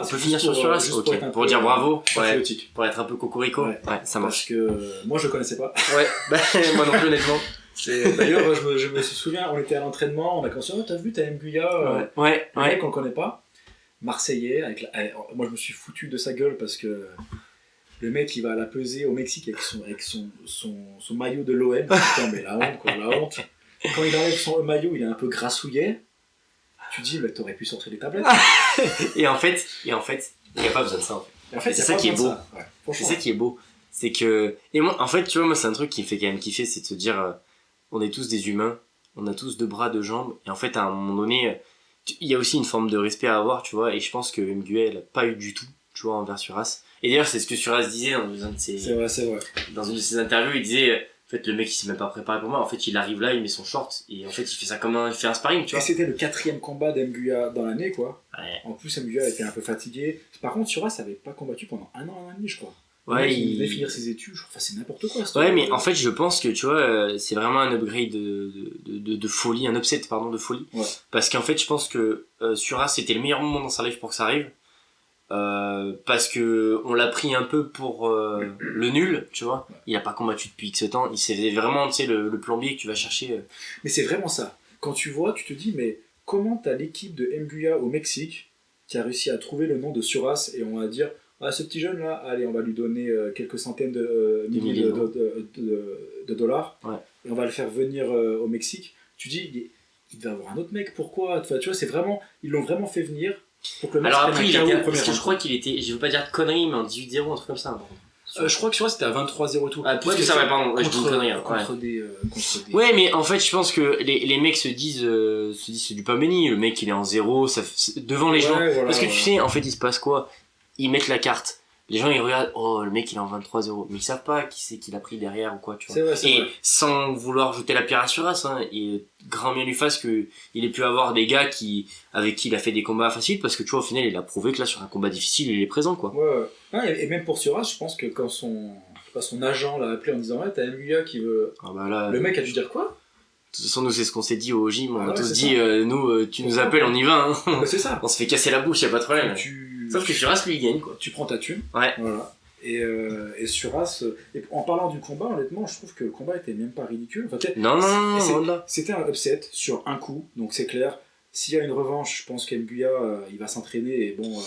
On peut finir sur Suras, ok. Pour dire bravo, patriotique. Pour être un peu cocorico, ouais, ça marche. Parce que moi je connaissais pas. Ouais, moi non plus honnêtement. D'ailleurs, je me souviens, on était à l'entraînement, on a commencé, t'as vu, t'as Mbuya, le mec on le connaît pas, Marseillais, moi je me suis foutu de sa gueule parce que le mec il va à la pesée au Mexique avec son maillot de l'OM, putain mais la honte quoi, la honte. Quand il enlève son maillot, il est un peu grassouillet, tu dis, bah, t'aurais pu sortir les tablettes. et en fait, il n'y a pas besoin de ça en fait. C'est ça qui est beau. C'est ça qui est beau. C'est que, et moi, en fait, tu vois, moi c'est un truc qui me fait quand même kiffer, c'est de se dire, on est tous des humains, on a tous deux bras, deux jambes, et en fait, à un moment donné, il y a aussi une forme de respect à avoir, tu vois, et je pense que Mguel n'a pas eu du tout, tu vois, envers Suras. Et d'ailleurs, c'est ce que Suras disait dans un de ses... C'est vrai. Dans une de ses interviews, il disait, en fait, le mec, il s'est même pas préparé pour moi, en fait, il arrive là, il met son short, et en fait, il fait ça comme il fait un sparring, tu vois. Et c'était le 4e combat d'Mbuya dans l'année, quoi. Ouais. En plus, Mbuya était un peu fatigué. Par contre, Suras n'avait pas combattu pendant un an et demi, je crois. Ouais, il devait finir ses études, enfin c'est n'importe quoi. Ouais, mais en fait, je pense que tu vois, c'est vraiment un upgrade de folie, un upset, pardon, de folie. Ouais. Parce qu'en fait, je pense que Suras, c'était le meilleur moment dans sa life pour que ça arrive. Parce que on l'a pris un peu pour le nul, tu vois. Ouais. Il a pas combattu depuis X temps. Il s'est vraiment, tu sais, le plombier que tu vas chercher. Mais c'est vraiment ça. Quand tu vois, tu te dis, mais comment t'as l'équipe de Mbuya au Mexique qui a réussi à trouver le nom de Suras et on va dire. Ah, ce petit jeune là, allez, on va lui donner quelques centaines de milliers de dollars, ouais. Et on va le faire venir au Mexique. Tu dis, il va avoir un autre mec, pourquoi? Enfin, tu vois, c'est vraiment, ils l'ont vraiment fait venir pour que le mec. Alors après, parce que je crois qu'il était, je veux pas dire de conneries, mais en 18-0, un truc comme ça. Je crois que tu vois, c'était à 23-0 tout. Ah, plus que ça, ouais, pardon, je dis une connerie. Contre des. Ouais, mais en fait, je pense que les mecs se disent c'est du pain béni. Le mec, il est en 0, devant les gens. Voilà, parce que tu sais, en fait, il se passe quoi? Ils mettent la carte. Les gens ils regardent, oh le mec il est en 23-0, mais ils savent pas qui c'est qu'il a pris derrière ou quoi, tu vois. C'est vrai. Sans vouloir jeter la pierre à Suras, hein, et grand bien lui fasse que il ait pu avoir des gars avec qui il a fait des combats faciles, parce que tu vois au final il a prouvé que là sur un combat difficile il est présent quoi. Ouais. Et même pour Suras, je pense que quand son agent l'a appelé en disant ouais t'as Mbuya qui veut, là, le mec a dû dire quoi? De toute façon, nous, c'est ce qu'on s'est dit au gym. On a tous dit, tu nous appelles, on y va. Hein. Bah, c'est ça. On se fait casser la bouche, y a pas de problème. Sauf que Suras, lui, il gagne, quoi. Tu prends ta thune. Ouais. Voilà. Et Suras, en parlant du combat, honnêtement, je trouve que le combat était même pas ridicule. Enfin, non. C'était un upset sur un coup, donc c'est clair. S'il y a une revanche, je pense qu'Mbuya, il va s'entraîner et bon.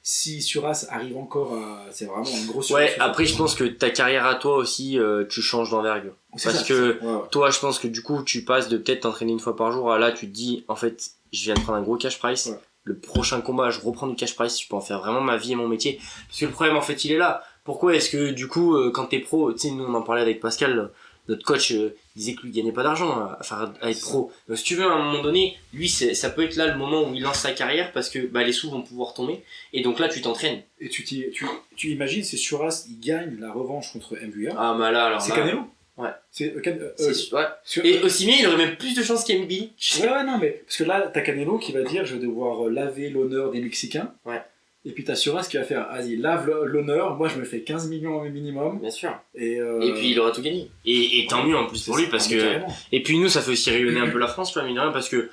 Si Suras arrive encore à... C'est vraiment une grosse... Ouais, après je pense que ta carrière à toi aussi, tu changes d'envergure. Parce que toi, je pense que du coup, tu passes de peut-être t'entraîner une fois par jour à là, tu te dis, en fait, je viens de prendre un gros cash price. Ouais. Le prochain combat, je reprends du cash price, je peux en faire vraiment ma vie et mon métier. Parce que le problème, en fait, il est là. Pourquoi est-ce que du coup, quand t'es pro, tu sais, nous on en parlait avec Pascal, notre coach disait que lui gagnait pas d'argent à être pro. Donc si tu veux, à un moment donné, lui, ça peut être là le moment où il lance sa carrière parce que les sous vont pouvoir tomber. Et donc là, tu t'entraînes. Et tu imagines, c'est Suras, il gagne la revanche contre Mbuya. Ah, bah là, alors. C'est Canelo. Ouais. Ouais. Et aussi bien, il aurait même plus de chance qu'MB. Ouais, non, mais parce que là, t'as Canelo qui va dire je vais devoir laver l'honneur des Mexicains. Ouais. Et puis t'as Suras qui va faire vas-y, lave l'honneur, moi je me fais 15 millions au minimum. Bien sûr. Et puis il aura tout gagné. Et tant mieux en plus pour lui parce que. Carrément. Et puis nous, ça fait aussi rayonner un peu la France, tu vois, mine de rien, parce que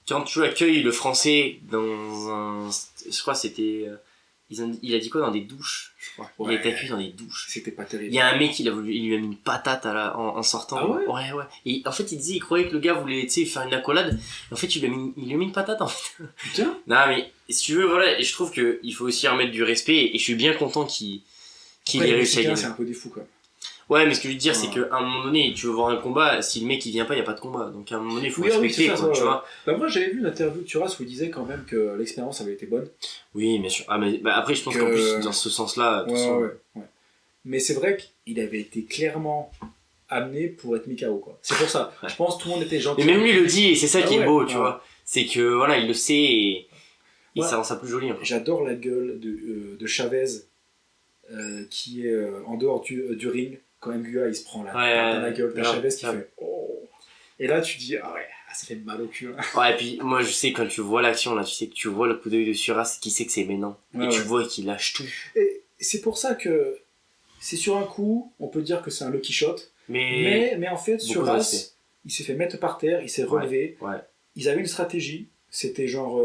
quand tu accueilles le français dans un. Je crois que c'était. Il a dit quoi dans des douches, je crois. Ouais. Il a été accueilli dans des douches. C'était pas terrible. Il y a un mec, il lui a mis une patate en sortant. Ah ouais? Ouais. Et en fait, il croyait que le gars voulait, faire une accolade. Et en fait, il lui a mis une patate, en fait. Putain. Non, mais, si tu veux, voilà, et je trouve qu'il faut aussi remettre du respect, et je suis bien content qu'il ait réussi à gagner. C'est un peu des fous, quoi. Ouais, mais ce que je veux dire, c'est qu'à un moment donné, tu veux voir un combat, si le mec il vient pas, il y a pas de combat. Donc à un moment donné, il faut respecter, quoi, tu vois. Bah, moi, j'avais vu une interview de Suras où il disait quand même que l'expérience avait été bonne. Oui, bien sûr. Ah, mais après, je pense qu'en plus, dans ce sens-là, ouais. Mais c'est vrai qu'il avait été clairement amené pour être Mikao, quoi. C'est pour ça. Je pense que tout le monde était gentil. Mais même lui le dit, et c'est ça qui est beau, tu vois. C'est que, voilà, il le sait, et ça rend ça plus joli. Hein. J'adore la gueule de Chavez, qui est en dehors du ring. Quand Mbuya il se prend la gueule, t'as Chavez qui fait oh. Et là tu dis ah ouais, ça fait mal au cul. Hein. Ouais, et puis moi je sais quand tu vois l'action là, tu sais que tu vois le coup d'œil de Suras qui sait que c'est maintenant. Et tu vois qu'il lâche tout. Et c'est pour ça que c'est sur un coup, on peut dire que c'est un lucky shot. Mais en fait Suras, il s'est fait mettre par terre, il s'est relevé. Ouais. Ils avaient une stratégie, c'était genre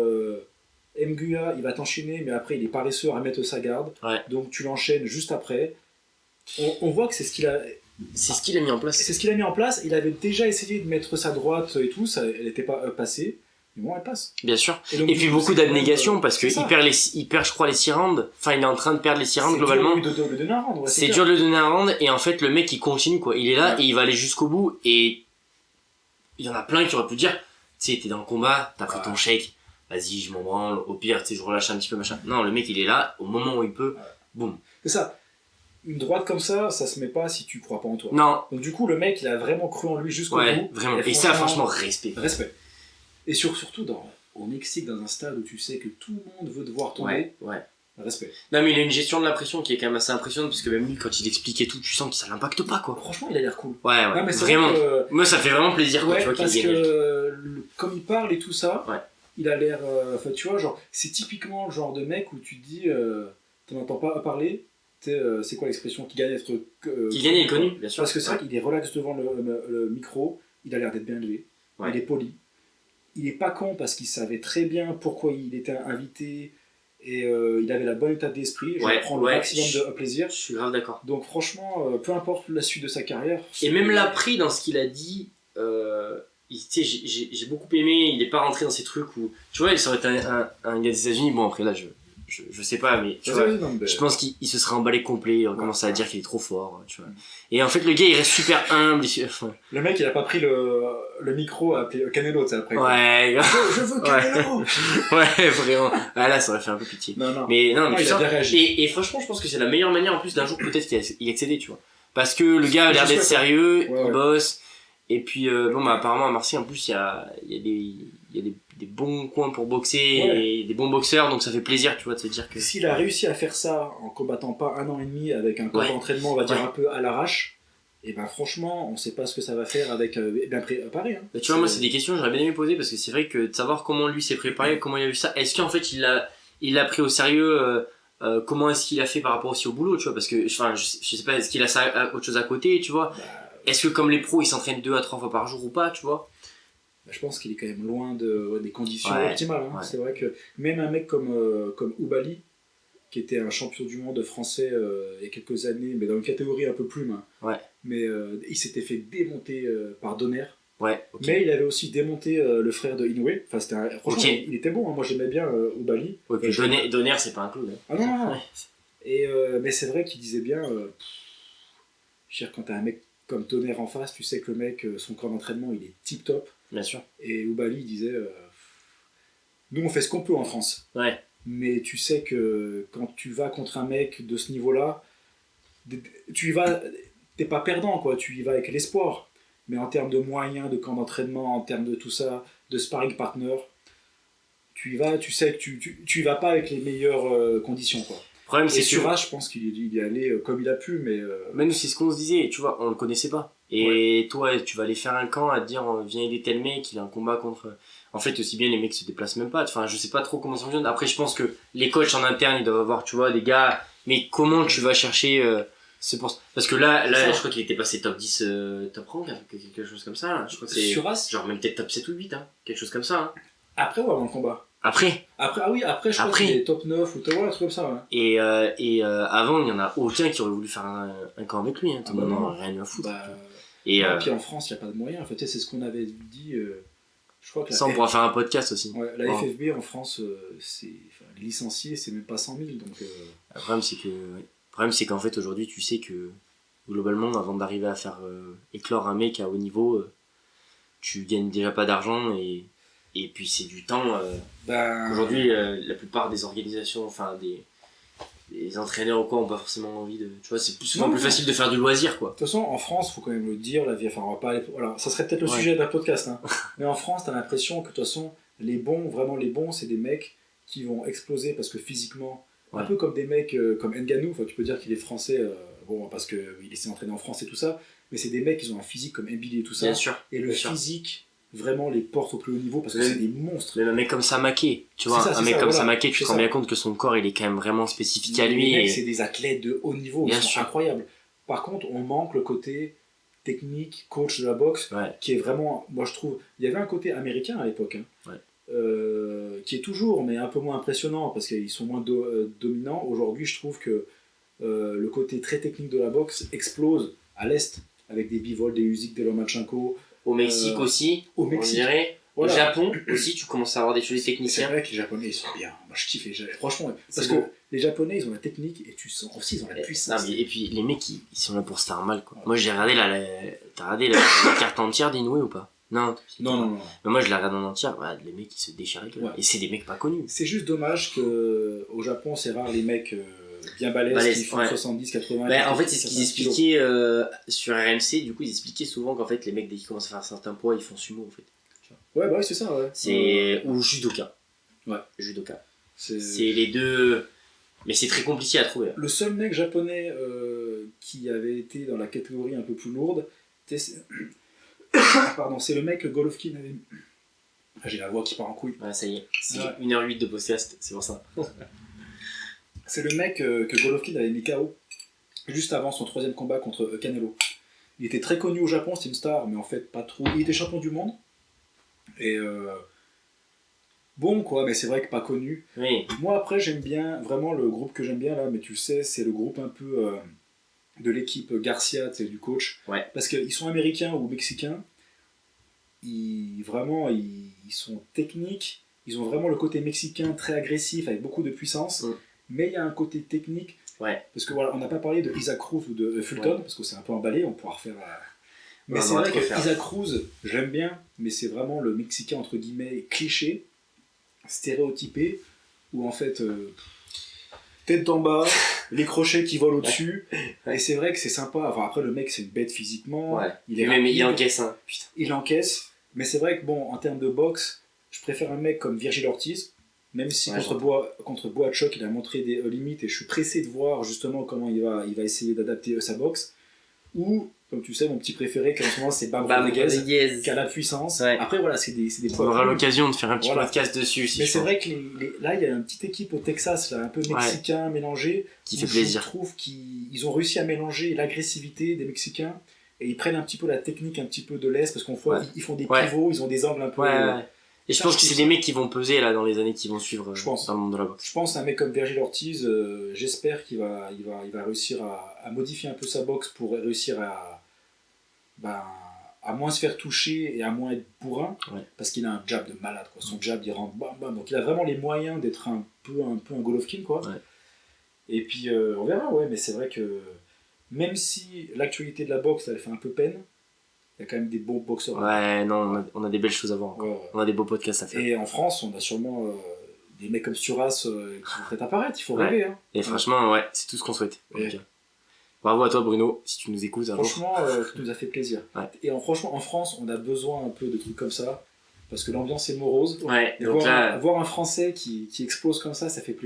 Mguya, il va t'enchaîner, mais après, il est paresseux à remettre sa garde. Donc, tu l'enchaînes juste après. On voit que c'est ce qu'il a... C'est ce qu'il a mis en place. C'est ce qu'il a mis en place. Il avait déjà essayé de mettre sa droite et tout, elle n'était pas passée. Mais bon, elle passe. Bien sûr. Et puis beaucoup d'abnégation parce qu'il perd, je crois, les 6 rounds. Enfin, il est en train de perdre les 6 rounds globalement. C'est dur de lui donner un round. C'est dur de lui donner un round. Et en fait, le mec, il continue, quoi. Il est là et il va aller jusqu'au bout. Et il y en a plein qui auraient pu dire, tu sais, t'es dans le combat, t'as pris ton shake, vas-y, je m'en branle. Au pire, tu sais, je relâche un petit peu, machin. Non, le mec, il est là, au moment où il peut, boum. C'est ça. Une droite comme ça se met pas si tu crois pas en toi. Non. Donc du coup, le mec, il a vraiment cru en lui jusqu'au bout. Vraiment. Et ça, franchement, respect. Respect. Et surtout au Mexique, dans un stade où tu sais que tout le monde veut te voir tomber. Respect. Non, mais il a une gestion de la pression qui est quand même assez impressionnante parce que même lui, quand il explique et tout, tu sens que ça l'impacte pas, quoi. Franchement, il a l'air cool. Ouais, non, mais vraiment. Moi, ça fait vraiment plaisir, quoi, tu vois, parce que comme il parle et tout ça, il a l'air. Enfin, tu vois, genre, c'est typiquement le genre de mec où tu te dis, t'en entends pas parler. C'est quoi l'expression qui gagne à être qui gagne est connu, bien sûr. Parce que c'est vrai qu'il est relax devant le micro, il a l'air d'être bien élevé, il est poli, il est pas con parce qu'il savait très bien pourquoi il était invité et il avait la bonne état d'esprit. Je prends le maximum de plaisir. Je suis grave d'accord. Donc franchement, peu importe la suite de sa carrière. Et même l'appris dans ce qu'il a dit. J'ai beaucoup aimé. Il est pas rentré dans ces trucs où tu vois, il serait un gars des États-Unis. Bon après là je sais pas, mais tu vois, je pense qu'il se serait emballé complet, il commençait à dire qu'il est trop fort, tu vois. Et en fait, le gars, il reste super humble. Le mec, il a pas pris le micro à appeler Canelo, tu sais, après. Ouais. Je veux Canelo. Ouais, vraiment. Ah là, ça aurait fait un peu pitié. Non. Mais non, il a bien réagi. Et franchement, je pense que c'est la meilleure manière, en plus, d'un jour, peut-être qu'il y accéder, tu vois. Parce que le gars a l'air d'être sérieux, il bosse. Et puis, apparemment, à Marseille, en plus, il y a des bons coins pour boxer et des bons boxeurs, donc ça fait plaisir, tu vois, de se dire que... S'il a réussi à faire ça en combattant pas 1 an et demi avec un camp d'entraînement, on va dire un peu à l'arrache, et ben franchement, on sait pas ce que ça va faire avec bien préparé. Hein. Tu vois, moi, c'est des questions que j'aurais bien aimé poser, parce que c'est vrai que de savoir comment lui s'est préparé, comment il a vu ça, est-ce qu'en fait, il l'a pris au sérieux, comment est-ce qu'il a fait par rapport aussi au boulot, tu vois, parce que, enfin, je sais pas, est-ce qu'il a ça, autre chose à côté, tu vois, est-ce que comme les pros, ils s'entraînent 2 à 3 fois par jour ou pas, tu vois. Je pense qu'il est quand même loin des conditions optimales. Hein. C'est vrai que même un mec comme Oubaali, qui était un champion du monde français il y a quelques années, mais dans une catégorie un peu plume, mais il s'était fait démonter par Donner. Mais il avait aussi démonté le frère de Inoue. Enfin, franchement, il était bon. Hein. Moi, j'aimais bien Oubaali. Donner, c'est pas un clown. Hein. Ah non. Et, mais c'est vrai qu'il disait bien, quand t'as un mec comme Donner en face, tu sais que le mec, son corps d'entraînement, il est tip top. Bien sûr. Et Oubaali disait nous on fait ce qu'on peut en France. Mais tu sais que quand tu vas contre un mec de ce niveau-là, t'es pas perdant, quoi. Tu y vas avec l'espoir. Mais en termes de moyens, de camp d'entraînement, en termes de tout ça, de sparring partner, tu y vas, tu sais que tu y vas pas avec les meilleures conditions, quoi. Problème, c'est Surat, je pense qu'il y est allé comme il a pu, mais... Même c'est ce qu'on se disait, tu vois, on le connaissait pas. Et toi, tu vas aller faire un camp à te dire, viens aider tel mec, il a un combat contre... En fait, aussi bien, les mecs se déplacent même pas. Enfin, je sais pas trop comment ça fonctionne. Après, je pense que les coachs en interne, ils doivent avoir, tu vois, des gars... Mais comment tu vas chercher... Parce que là je crois qu'il était passé top 10, top rank, quelque chose comme ça. Là. Je crois que c'est genre même peut-être top 7 ou 8, hein, quelque chose comme ça. Hein. Après ou avant le combat? Après, je crois qu'il est top 9 ou top 1, un truc comme ça. Ouais. Et avant, il n'y en a aucun qui aurait voulu faire un camp avec lui. Hein. Tout le monde n'en a rien à foutre. Et puis en France, il n'y a pas de moyens. En fait, c'est ce qu'on avait dit. Je crois que ça, on pourra faire un podcast aussi. Ouais, la FFB en France, les licenciés, c'est même pas 100 000. Donc, Le problème, c'est qu'en fait, aujourd'hui, tu sais que globalement, avant d'arriver à faire éclore un mec à haut niveau, tu gagnes déjà pas d'argent et puis c'est du temps. Aujourd'hui, la plupart des organisations, enfin des entraîneurs ou quoi, ont pas forcément envie de. Tu vois, c'est souvent plus facile de faire du loisir, quoi. De toute façon, en France, faut quand même le dire, la vie. Enfin, on va pas aller. Alors, ça serait peut-être le sujet d'un podcast, hein. Mais en France, t'as l'impression que de toute façon, les bons, c'est des mecs qui vont exploser parce que physiquement, un peu comme des mecs comme Ngannou. Enfin, tu peux dire qu'il est français, parce qu'il s'est entraîné en France et tout ça. Mais c'est des mecs qui ont un physique comme Mbili et tout ça. Bien sûr. Et le physique. Vraiment les porte au plus haut niveau parce que c'est des monstres. Mais un mec comme Samake, tu vois, Samake, tu te rends bien compte que son corps il est quand même vraiment spécifique à lui. Les mecs, c'est des athlètes de haut niveau, ils sont incroyables. Par contre, on manque le côté technique, coach de la boxe, qui est vraiment, moi je trouve, il y avait un côté américain à l'époque. Hein. qui est toujours, mais un peu moins impressionnant parce qu'ils sont moins dominants. Aujourd'hui, je trouve que le côté très technique de la boxe explose à l'Est, avec des Bivol, des Usyk, des Lomachenko. Au Mexique aussi, on dirait. Voilà. Au Japon aussi, tu commences à avoir des choses techniciens. C'est vrai que les Japonais, ils sont bien. Moi, je kiffe. Franchement, parce que les Japonais, ils ont la technique et tu sens aussi, ils ont la puissance. Et puis, les mecs, ils sont là pour se faire mal, quoi. Ouais. Moi, j'ai regardé t'as regardé la carte entière d'Inoue ou pas? Non. Non. Mais moi, je la regarde en entière. Voilà, les mecs, ils se déchirent. Ouais. Et c'est des mecs pas connus. C'est juste dommage qu'au Japon, c'est rare les mecs bien balèzes qui font 70, 80. En fait, c'est ce qu'ils expliquaient sur RMC. Du coup, ils expliquaient souvent qu'en fait, les mecs, dès qu'ils commencent à faire un certain poids, ils font sumo, en fait. Ouais, c'est ça, ouais. Ou judoka. Ouais. Judoka. C'est les deux. Mais c'est très compliqué à trouver. Le seul mec japonais qui avait été dans la catégorie un peu plus lourde, pardon, c'est le mec Golovkin avait. J'ai la voix qui part en couille. Ouais, ça y est. C'est 1h08 de podcast, c'est pour ça. C'est le mec que Golovkin avait mis KO juste avant son 3e combat contre Canelo. Il était très connu au Japon, c'était une star, mais en fait pas trop. Il était champion du monde. Et bon quoi, mais c'est vrai que pas connu. Oui. Moi après j'aime bien, vraiment le groupe que j'aime bien là, mais tu le sais, c'est le groupe un peu de l'équipe Garcia, tu sais, du coach. Ouais. Parce qu'ils sont américains ou mexicains, ils sont techniques, ils ont vraiment le côté mexicain très agressif avec beaucoup de puissance, mais il y a un côté technique. Ouais. Parce que voilà, on n'a pas parlé de Isaac Cruz ou de Fulton, parce que c'est un peu emballé, on pourra refaire... Mais c'est vrai que Isaac Cruz, j'aime bien, mais c'est vraiment le Mexicain entre guillemets cliché, stéréotypé, où en fait, tête en bas, les crochets qui volent au-dessus, et c'est vrai que c'est sympa. Enfin, après, le mec, c'est une bête physiquement, il est rapide, il encaisse, hein. Putain. Il encaisse, mais c'est vrai que bon, en termes de boxe, je préfère un mec comme Virgil Ortiz, même si contre Boachuk, il a montré des limites, et je suis pressé de voir justement comment il va essayer d'adapter sa boxe, ou comme tu sais, mon petit préféré, qui en ce moment, c'est Bam Rodriguez, qui a la puissance. Ouais. Après, voilà, c'est des poids. On aura l'occasion de faire un petit podcast dessus. Mais c'est vrai que là, il y a une petite équipe au Texas, là, un peu mexicain, mélangé. Qui fait plaisir. Je trouve qu'ils ont réussi à mélanger l'agressivité des Mexicains et ils prennent un petit peu la technique, un petit peu de l'Est, parce qu'on voit, ils font des pivots, ils ont des angles un peu. Et je pense que c'est des mecs qui vont peser là dans les années qui vont suivre dans le monde de la boxe. Je pense à un mec comme Virgil Ortiz, j'espère qu'il va réussir à modifier un peu sa boxe pour réussir à moins se faire toucher et à moins être bourrin, parce qu'il a un jab de malade, quoi. Son jab il rentre bam bam, donc il a vraiment les moyens d'être un peu un Golovkin, quoi. Et puis on verra, mais c'est vrai que même si l'actualité de la boxe elle fait un peu peine, il y a quand même des bons boxeurs. On a des belles choses à voir. On a des beaux podcasts à faire. Et en France, on a sûrement des mecs comme Suras qui vont peut-être apparaître, il faut rêver. Hein. Et franchement, c'est tout ce qu'on souhaite. Bravo à toi, Bruno, si tu nous écoutes. Franchement, ça nous a fait plaisir. Et franchement, en France, on a besoin un peu de trucs comme ça, parce que l'ambiance est morose. Donc voir un Français qui explose comme ça fait plaisir.